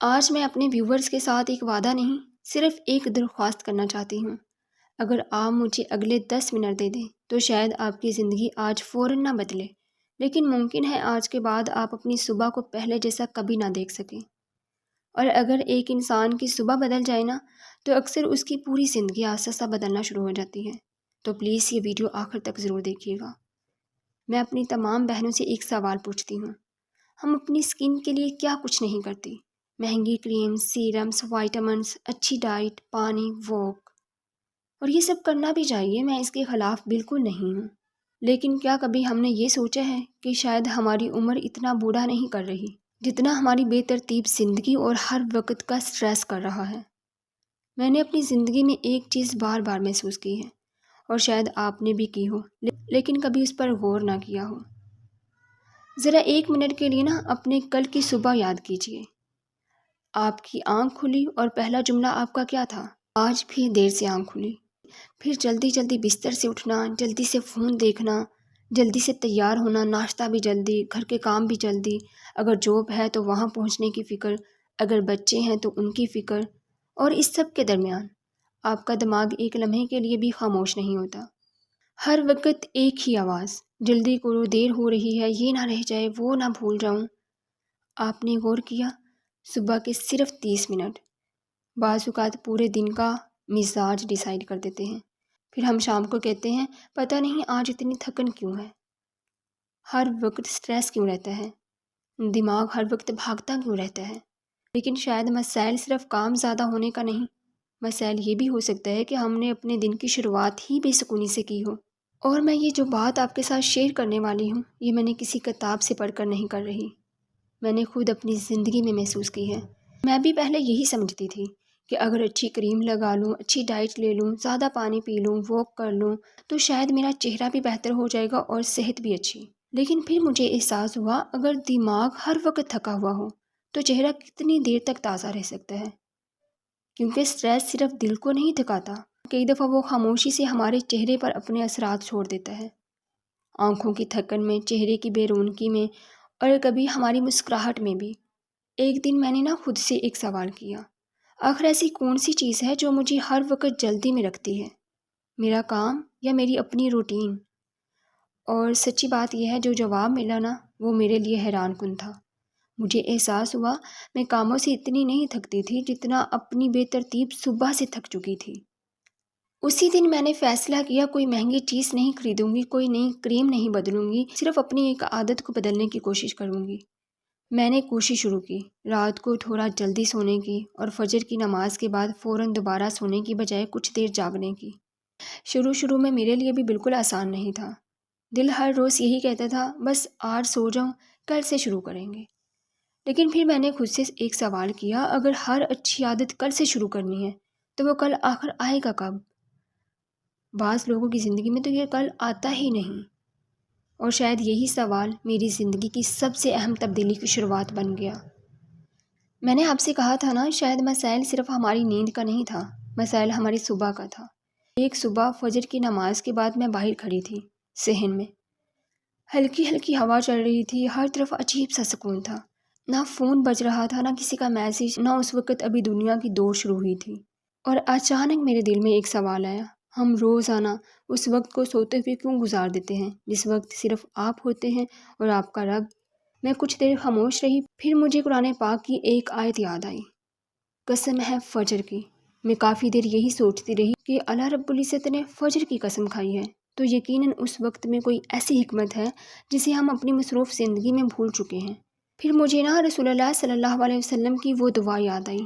آج میں اپنے ویورز کے ساتھ ایک وعدہ نہیں، صرف ایک درخواست کرنا چاہتی ہوں۔ اگر آپ مجھے اگلے 10 منٹ دے دیں تو شاید آپ کی زندگی آج فوراً نہ بدلے، لیکن ممکن ہے آج کے بعد آپ اپنی صبح کو پہلے جیسا کبھی نہ دیکھ سکیں۔ اور اگر ایک انسان کی صبح بدل جائے نا، تو اکثر اس کی پوری زندگی آہستہ آہستہ بدلنا شروع ہو جاتی ہے۔ تو پلیز یہ ویڈیو آخر تک ضرور دیکھیے گا۔ میں اپنی تمام بہنوں سے ایک سوال پوچھتی ہوں، ہم اپنی سکن کے لیے کیا کچھ نہیں کرتی؟ مہنگی کریم، سیرمز، وائٹامنس، اچھی ڈائٹ، پانی، واک، اور یہ سب کرنا بھی چاہیے، میں اس کے خلاف بالکل نہیں ہوں۔ لیکن کیا کبھی ہم نے یہ سوچا ہے کہ شاید ہماری عمر اتنا بوڑھا نہیں کر رہی جتنا ہماری بے ترتیب زندگی اور ہر وقت کا سٹریس کر رہا ہے؟ میں نے اپنی زندگی میں ایک چیز بار بار محسوس کی ہے، اور شاید آپ نے بھی کی ہو، لیکن کبھی اس پر غور نہ کیا ہو۔ ذرا 1 منٹ کے لیے نا اپنے کل کی صبح یاد کیجیے۔ آپ کی آنکھ کھلی اور پہلا جملہ آپ کا کیا تھا؟ آج بھی دیر سے آنکھ کھلی۔ پھر جلدی جلدی بستر سے اٹھنا، جلدی سے فون دیکھنا، جلدی سے تیار ہونا، ناشتہ بھی جلدی، گھر کے کام بھی جلدی، اگر جاب ہے تو وہاں پہنچنے کی فکر، اگر بچے ہیں تو ان کی فکر، اور اس سب کے درمیان آپ کا دماغ ایک لمحے کے لیے بھی خاموش نہیں ہوتا۔ ہر وقت ایک ہی آواز، جلدی کرو، دیر ہو رہی ہے، یہ نہ رہ جائے، وہ نہ بھول جاؤں۔ آپ نے غور کیا؟ صبح کے صرف 30 منٹ بعض اوقات پورے دن کا مزاج ڈیسائیڈ کر دیتے ہیں۔ پھر ہم شام کو کہتے ہیں پتہ نہیں آج اتنی تھکن کیوں ہے، ہر وقت سٹریس کیوں رہتا ہے، دماغ ہر وقت بھاگتا کیوں رہتا ہے۔ لیکن شاید مسائل صرف کام زیادہ ہونے کا نہیں، مسائل یہ بھی ہو سکتا ہے کہ ہم نے اپنے دن کی شروعات ہی بے سکونی سے کی ہو۔ اور میں یہ جو بات آپ کے ساتھ شیئر کرنے والی ہوں، یہ میں نے کسی کتاب سے پڑھ کر نہیں کر رہی، میں نے خود اپنی زندگی میں محسوس کی ہے۔ میں بھی پہلے یہی سمجھتی تھی کہ اگر اچھی کریم لگا لوں، اچھی ڈائٹ لے لوں، زیادہ پانی پی لوں، واک کر لوں، تو شاید میرا چہرہ بھی بہتر ہو جائے گا اور صحت بھی اچھی۔ لیکن پھر مجھے احساس ہوا اگر دماغ ہر وقت تھکا ہوا ہو تو چہرہ کتنی دیر تک تازہ رہ سکتا ہے؟ کیونکہ سٹریس صرف دل کو نہیں تھکاتا، کئی دفعہ وہ خاموشی سے ہمارے چہرے پر اپنے اثرات چھوڑ دیتا ہے، آنکھوں کی تھکن میں، چہرے کی بے رونقی میں، اور کبھی ہماری مسکراہٹ میں بھی۔ ایک دن میں نے خود سے ایک سوال کیا، آخر ایسی کون سی چیز ہے جو مجھے ہر وقت جلدی میں رکھتی ہے، میرا کام یا میری اپنی روٹین؟ اور سچی بات یہ ہے جو جواب ملا نا، وہ میرے لیے حیران کن تھا۔ مجھے احساس ہوا میں کاموں سے اتنی نہیں تھکتی تھی جتنا اپنی بے ترتیب صبح سے تھک چکی تھی۔ اسی دن میں نے فیصلہ کیا کوئی مہنگی چیز نہیں خریدوں گی، کوئی نئی کریم نہیں بدلوں گی، صرف اپنی ایک عادت کو بدلنے کی کوشش کروں گی۔ میں نے کوشش شروع کی، رات کو تھوڑا جلدی سونے کی اور فجر کی نماز کے بعد فوراً دوبارہ سونے کی بجائے کچھ دیر جاگنے کی۔ شروع میں میرے لیے بھی بالکل آسان نہیں تھا، دل ہر روز یہی کہتا تھا بس آج سو جاؤں، کل سے شروع کریں گے۔ لیکن پھر میں نے خود سے ایک سوال کیا، اگر ہر اچھی عادت کل سے شروع کرنی ہے تو وہ کل آخر آئے گا کب؟ بعض لوگوں کی زندگی میں تو یہ کل آتا ہی نہیں، اور شاید یہی سوال میری زندگی کی سب سے اہم تبدیلی کی شروعات بن گیا۔ میں نے آپ سے کہا تھا نا، شاید مسائل صرف ہماری نیند کا نہیں تھا، مسائل ہماری صبح کا تھا۔ ایک صبح فجر کی نماز کے بعد میں باہر کھڑی تھی، صحن میں ہلکی ہلکی ہوا چل رہی تھی، ہر طرف عجیب سا سکون تھا، نہ فون بج رہا تھا، نہ کسی کا میسیج، نہ اس وقت ابھی دنیا کی دوڑ شروع ہوئی تھی۔ اور اچانک میرے دل میں ایک سوال آیا، ہم روزانہ اس وقت کو سوتے ہوئے کیوں گزار دیتے ہیں جس وقت صرف آپ ہوتے ہیں اور آپ کا رب؟ میں کچھ دیر خاموش رہی، پھر مجھے قرآن پاک کی ایک آیت یاد آئی، قسم ہے فجر کی۔ میں کافی دیر یہی سوچتی رہی کہ اللہ رب العزت نے فجر کی قسم کھائی ہے تو یقیناً اس وقت میں کوئی ایسی حکمت ہے جسے ہم اپنی مصروف زندگی میں بھول چکے ہیں۔ پھر مجھے رسول اللہ صلی اللہ علیہ وسلم کی وہ دعا یاد آئی،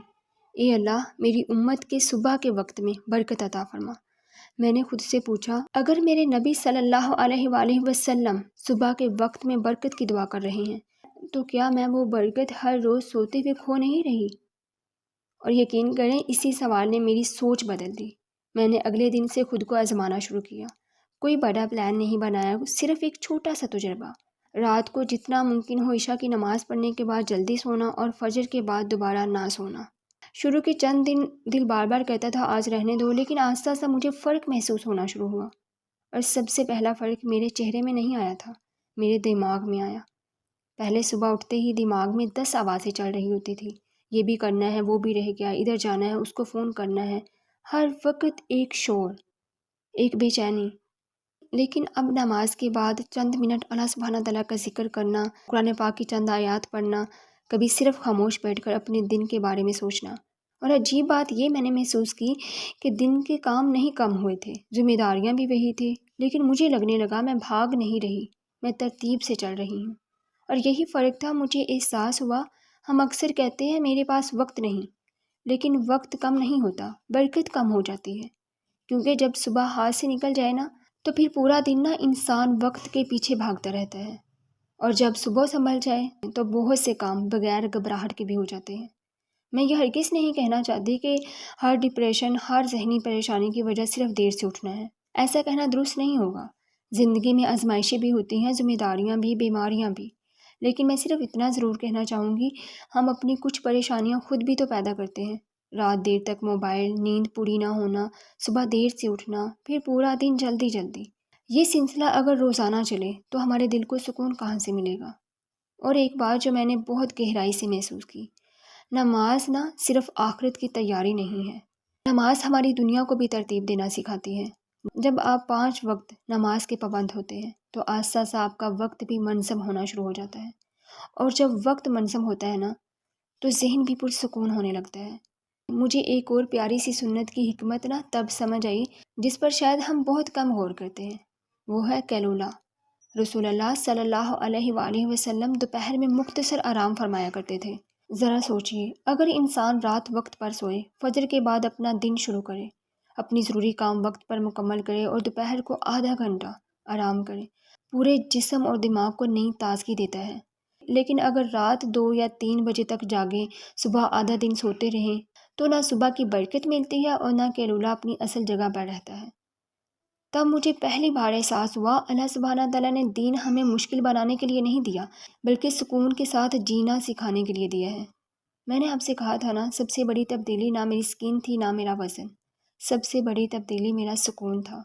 اے اللہ میری امت کے صبح کے وقت میں برکت عطا فرما۔ میں نے خود سے پوچھا، اگر میرے نبی صلی اللہ علیہ وآلہ وسلم صبح کے وقت میں برکت کی دعا کر رہے ہیں تو کیا میں وہ برکت ہر روز سوتے ہوئے کھو نہیں رہی؟ اور یقین کریں اسی سوال نے میری سوچ بدل دی۔ میں نے اگلے دن سے خود کو آزمانا شروع کیا، کوئی بڑا پلان نہیں بنایا، صرف ایک چھوٹا سا تجربہ، رات کو جتنا ممکن ہو عشاء کی نماز پڑھنے کے بعد جلدی سونا اور فجر کے بعد دوبارہ نہ سونا۔ شروع کے چند دن دل بار بار کہتا تھا آج رہنے دو، لیکن آہستہ آہستہ مجھے فرق محسوس ہونا شروع ہوا، اور سب سے پہلا فرق میرے چہرے میں نہیں آیا تھا، میرے دماغ میں آیا۔ پہلے صبح اٹھتے ہی دماغ میں 10 آوازیں چل رہی ہوتی تھی، یہ بھی کرنا ہے، وہ بھی رہ گیا، ادھر جانا ہے، اس کو فون کرنا ہے، ہر وقت ایک شور، ایک بے چینی۔ لیکن اب نماز کے بعد چند منٹ اللہ سبحانہ تعالیٰ کا ذکر کرنا، قرآن پاک کی چند آیات پڑھنا، کبھی صرف خاموش بیٹھ کر اپنے دن کے بارے میں سوچنا۔ اور عجیب بات یہ میں نے محسوس کی کہ دن کے کام نہیں کم ہوئے تھے، ذمہ داریاں بھی وہی تھی، لیکن مجھے لگنے لگا میں بھاگ نہیں رہی، میں ترتیب سے چل رہی ہوں۔ اور یہی فرق تھا، مجھے احساس ہوا ہم اکثر کہتے ہیں میرے پاس وقت نہیں، لیکن وقت کم نہیں ہوتا، برکت کم ہو جاتی ہے، کیونکہ جب صبح ہاتھ سے نکل جائے نا تو پھر پورا دن انسان وقت کے پیچھے بھاگتا رہتا ہے، اور جب صبح سنبھل جائے تو بہت سے کام بغیر گھبراہٹ کے بھی ہو جاتے ہیں۔ میں یہ ہرگز نہیں کہنا چاہتی کہ ہر ڈپریشن، ہر ذہنی پریشانی کی وجہ صرف دیر سے اٹھنا ہے، ایسا کہنا درست نہیں ہوگا۔ زندگی میں آزمائشیں بھی ہوتی ہیں، ذمہ داریاں بھی، بیماریاں بھی، لیکن میں صرف اتنا ضرور کہنا چاہوں گی، ہم اپنی کچھ پریشانیاں خود بھی تو پیدا کرتے ہیں۔ رات دیر تک موبائل، نیند پوری نہ ہونا، صبح دیر سے اٹھنا، پھر پورا دن جلدی جلدی، یہ سلسلہ اگر روزانہ چلے تو ہمارے دل کو سکون کہاں سے ملے گا؟ اور ایک بات جو میں نے بہت گہرائی سے محسوس کی، نماز نہ صرف آخرت کی تیاری نہیں ہے، نماز ہماری دنیا کو بھی ترتیب دینا سکھاتی ہے۔ جب آپ 5 وقت نماز کے پابند ہوتے ہیں تو آہستہ آہستہ آپ کا وقت بھی منظم ہونا شروع ہو جاتا ہے، اور جب وقت منظم ہوتا ہے نا تو ذہن بھی پرسکون ہونے لگتا ہے۔ مجھے ایک اور پیاری سی سنت کی حکمت تب سمجھ آئی جس پر شاید ہم بہت کم غور کرتے ہیں، وہ ہے قیلولہ۔ رسول اللہ صلی اللہ علیہ وآلہ وسلم دوپہر میں مختصر آرام فرمایا کرتے تھے۔ ذرا سوچئے، اگر انسان رات وقت پر سوئے، فجر کے بعد اپنا دن شروع کرے، اپنی ضروری کام وقت پر مکمل کرے اور دوپہر کو آدھا گھنٹہ آرام کرے، پورے جسم اور دماغ کو نئی تازگی دیتا ہے۔ لیکن اگر رات 2 یا 3 بجے تک جاگیں، صبح آدھا دن سوتے رہیں، تو نہ صبح کی برکت ملتی ہے اور نہ قیلولہ اپنی اصل جگہ پر رہتا ہے۔ تب مجھے پہلی بار احساس ہوا، اللہ سبحانہ تعالیٰ نے دین ہمیں مشکل بنانے کے لیے نہیں دیا، بلکہ سکون کے ساتھ جینا سکھانے کے لیے دیا ہے۔ میں نے آپ سے کہا تھا نا، سب سے بڑی تبدیلی نہ میری سکین تھی، نہ میرا وزن، سب سے بڑی تبدیلی میرا سکون تھا۔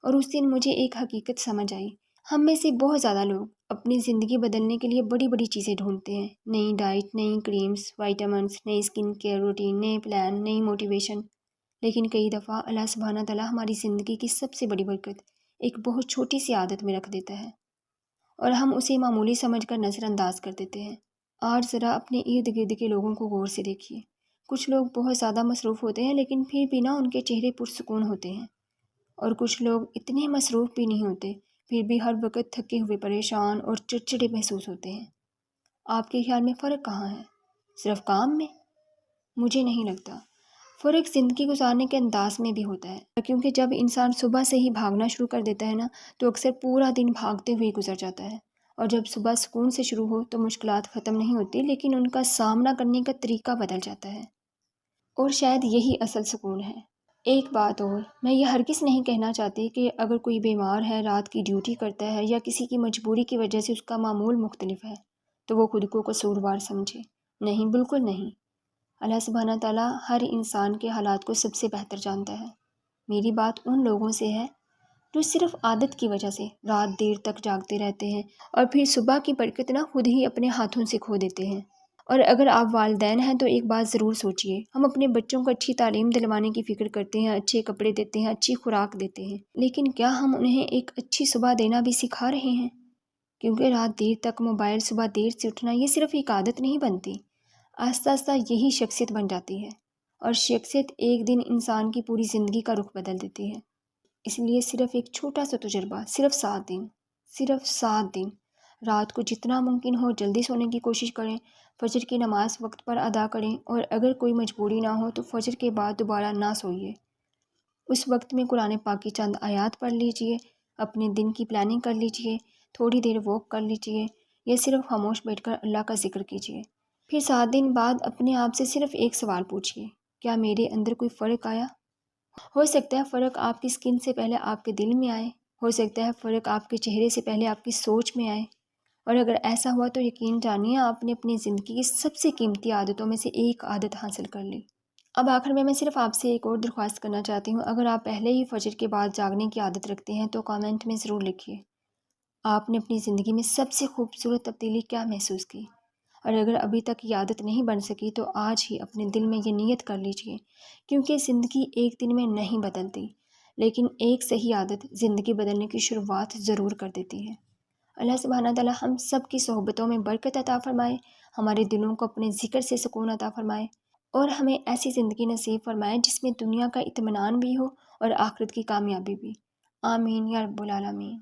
اور اس دن مجھے ایک حقیقت سمجھ آئی، ہم میں سے بہت زیادہ لوگ اپنی زندگی بدلنے کے لیے بڑی بڑی چیزیں ڈھونڈتے ہیں، نئی ڈائٹ، نئی کریمز، وائٹامنس، نئی سکن کیئر روٹین، نئے پلان، نئی موٹیویشن، لیکن کئی دفعہ اللہ سبحانہ تعالیٰ ہماری زندگی کی سب سے بڑی برکت ایک بہت چھوٹی سی عادت میں رکھ دیتا ہے، اور ہم اسے معمولی سمجھ کر نظر انداز کر دیتے ہیں۔ آج ذرا اپنے ارد گرد کے لوگوں کو غور سے دیکھیے، کچھ لوگ بہت زیادہ مصروف ہوتے ہیں لیکن پھر بھی ان کے چہرے پرسکون ہوتے ہیں، اور کچھ لوگ اتنے مصروف بھی نہیں ہوتے، پھر بھی ہر وقت تھکے ہوئے، پریشان اور چڑچڑے محسوس ہوتے ہیں۔ آپ کے خیال میں فرق کہاں ہے؟ صرف کام میں؟ مجھے نہیں لگتا، فرق زندگی گزارنے کے انداز میں بھی ہوتا ہے، کیونکہ جب انسان صبح سے ہی بھاگنا شروع کر دیتا ہے نا تو اکثر پورا دن بھاگتے ہوئے گزر جاتا ہے، اور جب صبح سکون سے شروع ہو تو مشکلات ختم نہیں ہوتی، لیکن ان کا سامنا کرنے کا طریقہ بدل جاتا ہے، اور شاید یہی اصل سکون ہے۔ ایک بات اور، میں یہ ہرگز نہیں کہنا چاہتی کہ اگر کوئی بیمار ہے، رات کی ڈیوٹی کرتا ہے یا کسی کی مجبوری کی وجہ سے اس کا معمول مختلف ہے تو وہ خود کو قصوروار سمجھے، نہیں، بالکل نہیں۔ اللہ سبحانہ تعالیٰ ہر انسان کے حالات کو سب سے بہتر جانتا ہے۔ میری بات ان لوگوں سے ہے جو صرف عادت کی وجہ سے رات دیر تک جاگتے رہتے ہیں اور پھر صبح کی برکت خود ہی اپنے ہاتھوں سے کھو دیتے ہیں۔ اور اگر آپ والدین ہیں تو ایک بات ضرور سوچئے، ہم اپنے بچوں کو اچھی تعلیم دلوانے کی فکر کرتے ہیں، اچھے کپڑے دیتے ہیں، اچھی خوراک دیتے ہیں، لیکن کیا ہم انہیں ایک اچھی صبح دینا بھی سکھا رہے ہیں؟ کیونکہ رات دیر تک موبائل، صبح دیر سے اٹھنا، یہ صرف ایک عادت نہیں بنتی، آہستہ آہستہ یہی شخصیت بن جاتی ہے، اور شخصیت ایک دن انسان کی پوری زندگی کا رخ بدل دیتی ہے۔ اس لیے صرف ایک چھوٹا سا تجربہ، صرف 7 دن، رات کو جتنا ممکن ہو جلدی سونے کی کوشش کریں، فجر کی نماز وقت پر ادا کریں، اور اگر کوئی مجبوری نہ ہو تو فجر کے بعد دوبارہ نہ سوئیے، اس وقت میں قرآن پاک کی چند آیات پڑھ لیجئے، اپنے دن کی پلاننگ کر لیجئے، تھوڑی دیر واک کر لیجئے، یا صرف خاموش بیٹھ کر اللہ کا ذکر کیجئے۔ پھر 7 دن بعد اپنے آپ سے صرف ایک سوال پوچھئے، کیا میرے اندر کوئی فرق آیا؟ ہو سکتا ہے فرق آپ کی سکن سے پہلے آپ کے دل میں آئے، ہو سکتا ہے فرق آپ کے چہرے سے پہلے آپ کی سوچ میں آئے، اور اگر ایسا ہوا تو یقین جانیے آپ نے اپنی زندگی کی سب سے قیمتی عادتوں میں سے ایک عادت حاصل کر لی۔ اب آخر میں صرف آپ سے ایک اور درخواست کرنا چاہتی ہوں، اگر آپ پہلے ہی فجر کے بعد جاگنے کی عادت رکھتے ہیں تو کامنٹ میں ضرور لکھیے آپ نے اپنی زندگی میں سب سے خوبصورت تبدیلی کیا محسوس کی، اور اگر ابھی تک یہ عادت نہیں بن سکی تو آج ہی اپنے دل میں یہ نیت کر لیجئے، کیونکہ زندگی ایک دن میں نہیں بدلتی، لیکن ایک صحیح عادت زندگی بدلنے کی شروعات ضرور کر دیتی ہے۔ اللہ سبحانہ تعالیٰ ہم سب کی صحبتوں میں برکت عطا فرمائے، ہمارے دلوں کو اپنے ذکر سے سکون عطا فرمائے، اور ہمیں ایسی زندگی نصیب فرمائے جس میں دنیا کا اطمینان بھی ہو اور آخرت کی کامیابی بھی۔ آمین یا رب العالمین۔